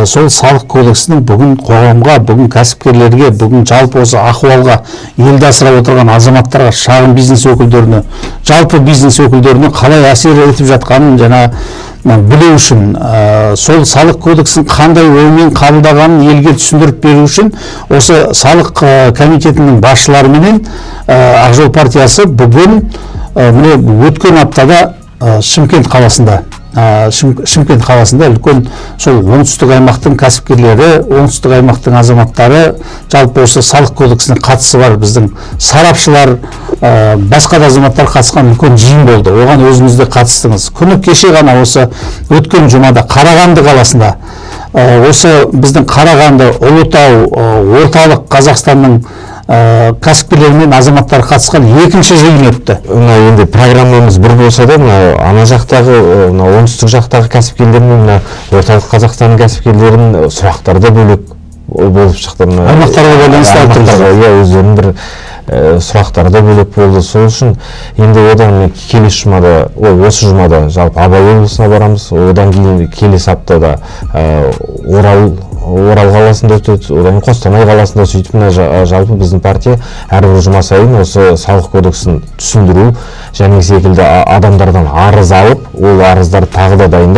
сол салық кодексінің бүгін қоғамға, бүгін кәсіпкерлерге, бүгін жалпы осы ахуалға елді асырап отырған азаматтарға, шағын бизнес өкілдеріне, жалпы бизнес өкілдеріне қалай әсер етіп жатқанын жаңа білу үшін, сол салық кодексін қандай оймен қабылдағанын елге түсіндіріп беру үшін осы салық комитетінің басшыларыменен Ақ Жол партиясы бүгін міне өткен аптада Шымкент қаласында үлкен сол оңтүстік аймақтың кәсіпкерлері, оңтүстік аймақтың азаматтары, жалпы осы салық кодексіне қатысы бар біздің сарапшылар, басқа да азаматтар қатысқан үлкен жиын болды. Оған өзіңіз де қатыстыңыз. Күні кеше ғана осы өткен жұмада Қарағанды қаласында, осы біздің Қарағанды, Ұлытау, орталық Қазақстанның кәсіпкерлер мен азаматтар қатысқан екінші жиын өтті. Енді программамыз бір болса да, ана жақтағы, оңтүстік жақтағы кәсіпкерлер мен орталық Қазақстанның кәсіпкерлерінің сұрақтары да бөлек болып шықты. Аймақтарға байланысты өздерінің бір сұрақтары да бөлек болды. Сол үшін енді одан келесі жұмада, осы жұмада жалпы Абай облысына барамыз, одан кейін келесі аптада Орал қаласында өтеді, одан Қостанай қаласында сөйтіп, жалпы біздің партия әрбір жұма сайын осы салық кодексін түсіндіру және секілді адамдардан арыз алып, ол арыздар тағы да дайындап